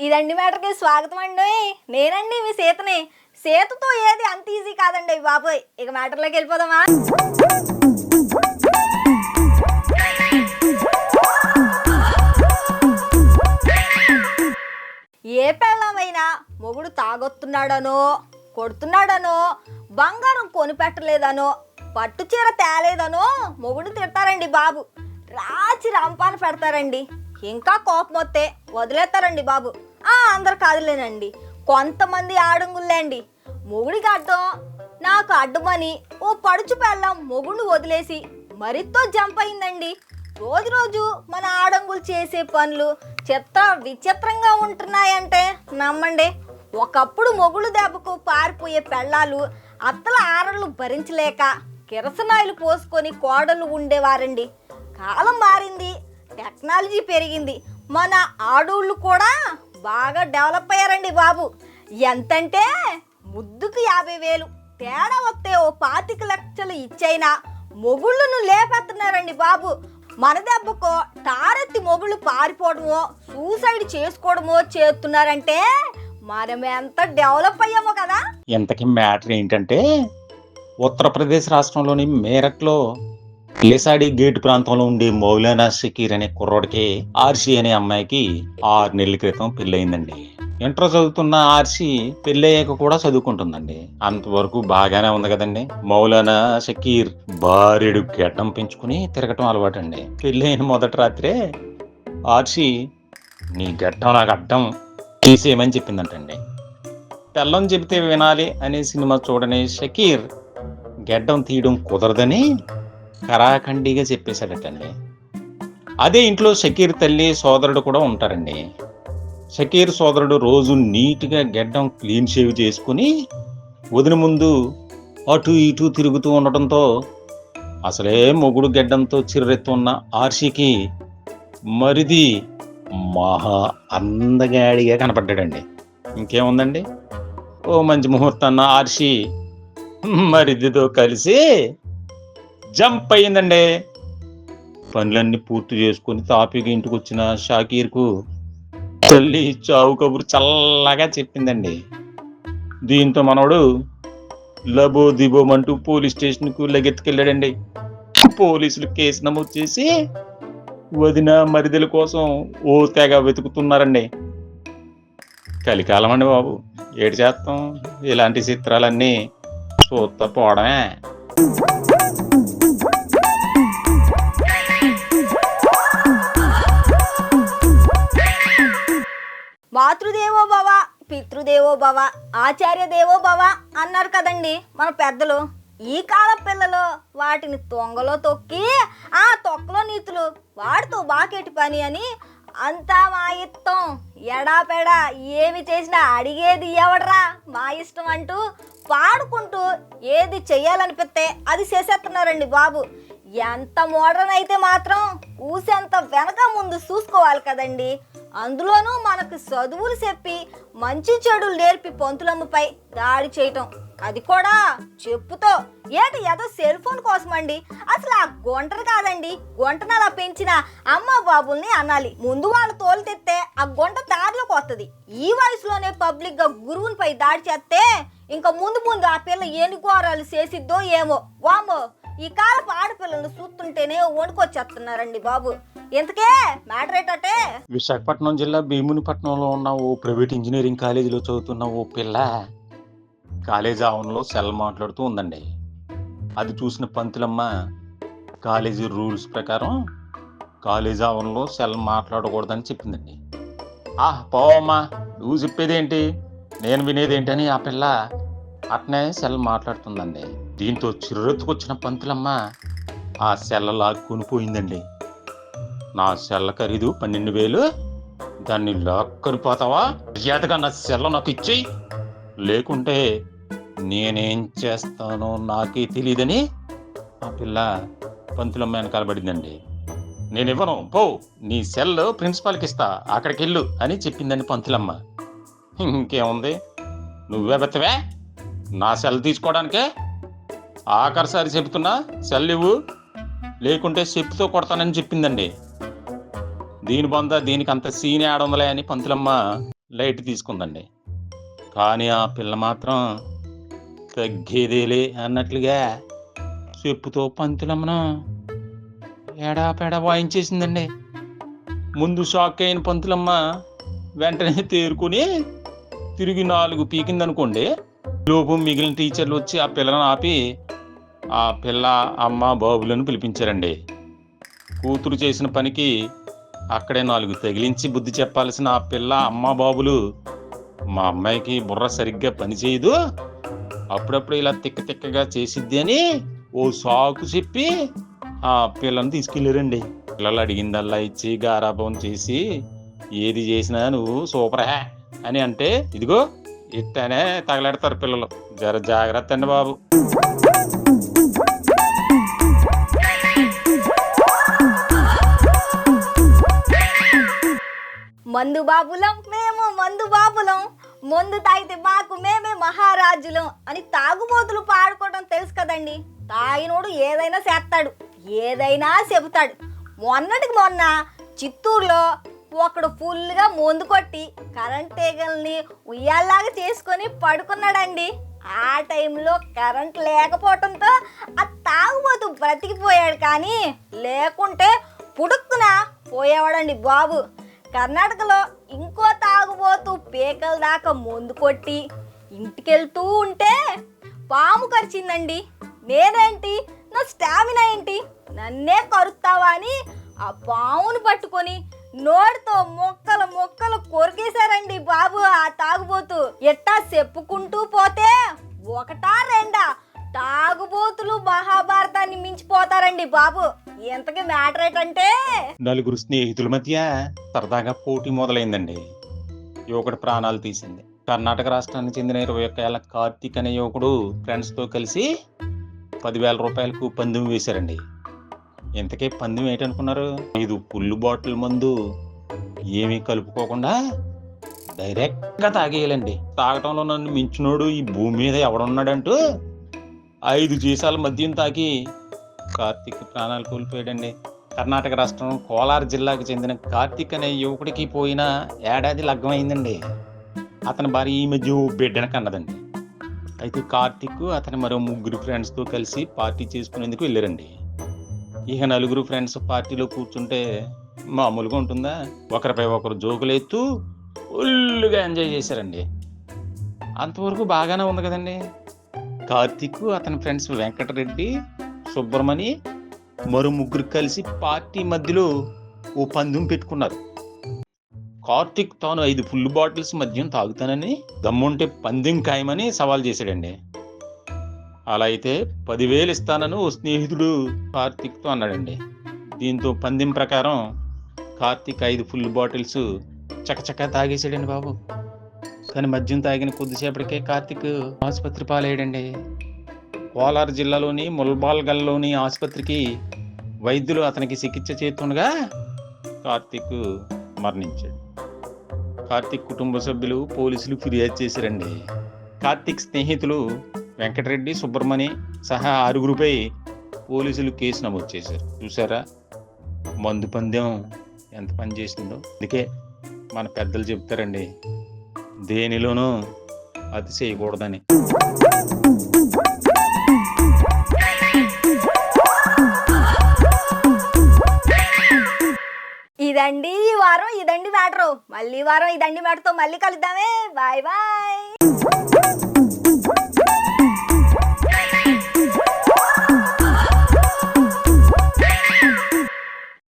ఇదండి మ్యాటర్కి స్వాగతం అండి. నేనండి మీ సీతని. సీతతో ఏది అంత ఈజీ కాదండి బాబోయ్. ఇక మ్యాటర్లోకి వెళ్ళిపోదామా? ఏ పెళ్ళమైనా మొగుడు తాగొస్తున్నాడనో, కొడుతున్నాడనో, బంగారం కొనిపెట్టలేదనో, పట్టు చీర తేలేదనో మొగుడు తిడతారండి బాబు. రాచి రంపాన పెడతారండి. ఇంకా కోపం వస్తే వదిలేస్తారండి బాబు. అందరు కాదులేనండి, కొంతమంది ఆడంగుళ్ళండి. మొగుడికి అడ్డం, నాకు అడ్డమని ఓ పడుచు పెళ్ళం మొగుడిని వదిలేసి మరితో జంప్ అయిందండి. రోజు రోజు మన ఆడంగులు చేసే పనులు విచిత్రంగా ఉంటున్నాయంటే నమ్మండి. ఒకప్పుడు మొగుడు దెబ్బకు పారిపోయే పెళ్ళాలు అత్తల ఆరళ్ళు భరించలేక కిరసనాయిలు పోసుకొని కోడలు ఉండేవారండి. కాలం మారింది, టెక్నాలజీ పెరిగింది, మన ఆడోళ్ళు కూడా బాగా డెవలప్ అయ్యారండి బాబు. ఎంతంటే ముద్దుకు 50,000, తేడా వస్తే ఓ 25 లక్షలు ఇచ్చైనా మొగుళ్ళను లేపెత్తున్నారండి బాబు. మన దెబ్బకో తారెత్తి మొగుళ్ళు పారిపోవడమో, సూసైడ్ చేసుకోవడమో చేస్తున్నారంటే మనం ఎంత డెవలప్ అయ్యామో కదా. ఇంతకీ మ్యాటర్ ఏంటంటే, ఉత్తరప్రదేశ్ రాష్ట్రంలోని మేరట్లో లేసాడి గేట్ ప్రాంతంలో ఉండే మౌలానా షకీర్ అనే కుర్రోడికి ఆర్షి అనే అమ్మాయికి 6 నెలల క్రితం పెళ్ళయిందండి. ఇంటర్ చదువుతున్న ఆర్షి పెళ్ళయ్యాక కూడా చదువుకుంటుందండి. అంతవరకు బాగానే ఉంది కదండి. మౌలానా షకీర్ భార్యడు గడ్డం పెంచుకుని తిరగటం అలవాటండి. పెళ్ళైన మొదటి రాత్రే ఆర్షి, నీ గడ్డం నాకు అడ్డం తీసేయమని చెప్పిందంటండి. పెళ్ళం చెబితే వినాలి అనే సినిమా చూడని షకీర్ గడ్డం తీయడం కుదరదని కరాఖండిగా చెప్పేశాడటండి. అదే ఇంట్లో షకీర్ తల్లి, సోదరుడు కూడా ఉంటారండి. షకీర్ సోదరుడు రోజు నీట్గా గడ్డం క్లీన్ షేవ్ చేసుకుని వదిన ముందు అటు ఇటు తిరుగుతూ ఉండటంతో అసలే మొగుడు గడ్డంతో చిర్రెత్తున్న ఆర్షికి మరిది మహా అందగాడిగా కనపడ్డాడండి. ఇంకేముందండి, ఓ మంచి ముహూర్తాన్న ఆర్షి మరిదితో కలిసి జంప్ అయ్యిందండి. పనులన్నీ పూర్తి చేసుకుని తాపీగా ఇంటికి వచ్చిన షకీర్కు తల్లి చావు కబురు చల్లగా చెప్పిందండి. దీంతో మనోడు లబో దిబోమంటూ పోలీస్ స్టేషన్కు లగెత్తుకెళ్ళాడండి. పోలీసులు కేసు నమోదు చేసి వదిన మరిదెల కోసం ఓ తెగ వెతుకుతున్నారండి. కలికాలం అండి బాబు, ఏడు చేస్తాం. ఇలాంటి చిత్రాలన్నీ చూస్తా పోవడమే. మాతృదేవో భవ, పితృదేవో భవ, ఆచార్య దేవో భవ అన్నారు కదండి మన పెద్దలు. ఈ కాల పిల్లలు వాటిని తొంగలో తొక్కి ఆ తొక్కలో నీతులు వాడితో బాకేటి పని అని అంతా మా ఇష్టం, ఎడాపెడా ఏమి చేసినా అడిగేది ఎవడరా మా ఇష్టం అంటూ పాడుకుంటూ ఏది చెయ్యాలనిపిస్తే అది చేసేస్తున్నారండి బాబు. ఎంత మోడర్న్ అయితే మాత్రం ఊసెంత వెనక ముందు చూసుకోవాలి కదండి. అందులోనూ మనకు చదువులు చెప్పి మంచి చెడులు నేర్పి పంతులమ్మపై దాడి చేయటం, అది కూడా చెప్పుతో. ఏదో సెల్ ఫోన్ కోసం అండి. అసలు ఆ గొంటను కాదండి, గొంటను అలా పెంచిన అమ్మ బాబుల్ని అనాలి. ముందు వాళ్ళు తోలు తెస్తే ఆ గొంట దారిలోకి వస్తుంది. ఈ వయసులోనే పబ్లిక్ గా గురువునిపై దాడి చేస్తే ఇంకా ముందు ఆ పిల్ల ఎన్ని ఘోరాలు చేసిద్దో ఏమో. వామో, ఈ కాలపు ఆడపిల్లలను చూస్తుంటేనే వణుకొచ్చేస్తున్నారండి బాబు. ఇంతకే మ్యాటర్ ఏంటంటే, విశాఖపట్నం జిల్లా భీమునిపట్నంలో ఉన్న ఓ ప్రైవేట్ ఇంజనీరింగ్ కాలేజీలో చదువుతున్న ఓ పిల్ల కాలేజీ ఆవరణలో సెల్ మాట్లాడుతూ ఉందండి. అది చూసిన పంతులమ్మ కాలేజీ రూల్స్ ప్రకారం కాలేజీ ఆవరణలో సెల్ మాట్లాడకూడదని చెప్పిందండి. పోవమ్మా, నువ్వు చెప్పేదేంటి నేను వినేదేంటని ఆ పిల్ల అట్నే సెల్ మాట్లాడుతుందండి. దీంతో చిర్రెత్తుకొచ్చిన పంతులమ్మ ఆ సెల్ లాక్కుని పోయిందండి. నా సెల్ల ఖరీదు 12,000, దాన్ని లాక్కని పోతావా? మర్యాదగా నా సెల్ల నాకు ఇచ్చేయి, లేకుంటే నేనేం చేస్తానో నాకే తెలియదని ఆ పిల్ల పంతులమ్మ వెనకాల పడిందండి. నేను ఇవ్వను, పో, నీ సెల్ ప్రిన్సిపాల్కి ఇస్తా, అక్కడికి వెళ్ళు అని చెప్పిందండి పంతులమ్మ. ఇంకేముంది, నువ్వే బెత్తవే నా సెల్ తీసుకోవడానికే? ఆఖరిసారి చెప్తున్నా సెల్ ఇవ్వు, లేకుంటే చెప్పుతో కొడతానని చెప్పిందండి. దీని బొంద దీనికి అంత సీన్ ఏడుందలే అని పంతులమ్మ లైట్ తీసుకుందండి. కానీ ఆ పిల్ల మాత్రం తగ్గేదేలే అన్నట్లుగా చెప్పుతో పంతులమ్మను ఎడాపెడా వాయించేసిందండి. ముందు షాక్ అయిన పంతులమ్మ వెంటనే తేరుకుని తిరిగి 4 పీకిందనుకోండి. లోపు మిగిలిన టీచర్లు వచ్చి ఆ పిల్లను ఆపి ఆ పిల్ల అమ్మ బాబులను పిలిపించారండి. కూతురు చేసిన పనికి అక్కడే 4 తగిలించి బుద్ధి చెప్పాల్సిన ఆ పిల్ల అమ్మ బాబులు, మా అమ్మాయికి బుర్ర సరిగ్గా పనిచేయదు, అప్పుడప్పుడు ఇలా తిక్క తిక్కగా చేసిద్ది అని ఓ సాకు చెప్పి ఆ పిల్లను తీసుకెళ్ళారండి. పిల్లలు అడిగిందల్లా ఇచ్చి గారాబం చేసి ఏది చేసినా నువ్వు సూపర్ హ్యా అని అంటే ఇదిగో ఇట్టనే తగలెడతారు పిల్లలు. జర జాగ్రత్త అండి బాబు. మందు బాబులం మేము, మందు బాబులం, మందు తాగితే మాకు మేమే మహారాజులం అని తాగుబోతులు పాడుకోవడం తెలుసు కదండి. తాగినోడు ఏదైనా చేస్తాడు, ఏదైనా చెబుతాడు. మొన్నటికి మొన్న చిత్తూరులో ఒకడు ఫుల్గా మందు కొట్టి కరెంట్ తీగల్ని ఉయ్యాల్లాగా చేసుకొని పడుకున్నాడండి. ఆ టైంలో కరెంట్ లేకపోవడంతో ఆ తాగుబోతు బ్రతికిపోయాడు, కానీ లేకుంటే పుడుక్కున పోయేవాడండి బాబు. కర్ణాటకలో ఇంకో తాగుబోతూ పేకల దాకా మందు కొట్టి ఇంటికెళ్తూ ఉంటే పాము కరిచిందండి. నేనేంటి, నా స్టామినా ఏంటి, నన్నే కరుస్తావా అని ఆ పామును పట్టుకొని నోటితో మొక్కలు మొక్కలు కొరికేశారండి బాబు ఆ తాగుబోతు. ఎట్టా చెప్పుకుంటూ పోతే 1 2 తాగుబోతులు మహాభారతాన్ని మించిపోతారండి బాబు. ఎంతకి మ్యాటర్ ఏంటంటే 4 స్నేహితుల మధ్య సరదాగా పోటీ మొదలైందండి. యువకుడు ప్రాణాలు తీసింది. కర్ణాటక రాష్ట్రానికి చెందిన 21 ఏళ్ల కార్తీక్ అనే యువకుడు ఫ్రెండ్స్తో కలిసి 10,000 రూపాయలకు పందెం వేశారండి. ఇంతకే పందెం ఏంటనుకున్నారు? 5 ఫుల్ బాటిల్ మందు ఏమీ కలుపుకోకుండా డైరెక్ట్గా తాగేయాలండి. తాగటంలో నన్ను మించినోడు ఈ భూమి మీద ఎవడున్నాడంటూ 5 సీసాల మద్యం తాగి కార్తీక్ ప్రాణాలు కోల్పోయాడండి. కర్ణాటక రాష్ట్రం కోలార్ జిల్లాకు చెందిన కార్తీక్ అనే యువకుడికి పోయిన ఏడాది లగ్గమైందండి. అతని భార్య ఈ మధ్య బిడ్డను కన్నదండి. అయితే కార్తీక్ అతని మరో 3 ఫ్రెండ్స్తో కలిసి పార్టీ చేసుకునేందుకు వెళ్ళారండి. ఇక 4 ఫ్రెండ్స్ పార్టీలో కూర్చుంటే మామూలుగా ఉంటుందా? ఒకరిపై ఒకరు జోకులు ఎత్తూ ఫుల్గా ఎంజాయ్ చేశారండి. అంతవరకు బాగానే ఉంది కదండి. కార్తీక్ అతని ఫ్రెండ్స్ వెంకటరెడ్డి, సుబ్రమణి మరో 3 కలిసి పార్టీ మధ్యలో ఓ పందెం పెట్టుకున్నారు. కార్తీక్ తాను 5 ఫుల్ బాటిల్స్ మద్యం తాగుతానని, దమ్ముంటే పందెం ఖాయమని సవాల్ చేశాడండి. అలా అయితే 10,000 ఇస్తానని ఓ స్నేహితుడు కార్తీక్తో అన్నాడండి. దీంతో పందెం ప్రకారం కార్తీక్ 5 ఫుల్ బాటిల్స్ చకచకా తాగేసాడండి బాబు. కానీ మద్యం తాగిన కొద్దిసేపటికే కార్తీక్ ఆసుపత్రి పాలయ్యాడండి. కోలార్ జిల్లాలోని ముల్బాల్గల్లోని ఆసుపత్రికి వైద్యులు అతనికి చికిత్స చేస్తుండగా కార్తీక్ మరణించాడు. కార్తీక్ కుటుంబ సభ్యులు పోలీసులు ఫిర్యాదు చేశారండి. కార్తీక్ స్నేహితులు వెంకటరెడ్డి, సుబ్రమణి సహా 6గురిపై పోలీసులు కేసు నమోదు చేశారు. చూసారా మందు పందెం ఎంత పని చేసిందో? అందుకే మన పెద్దలు చెప్తారండి, దేనిలోనూ అతి చేయకూడదని. ఇదండి ఈ వారం, ఇదండి మ్యాటరు. మళ్ళీ వారం ఇదండి మ్యాటర్తో మళ్ళీ కలుద్దామే. Bye bye.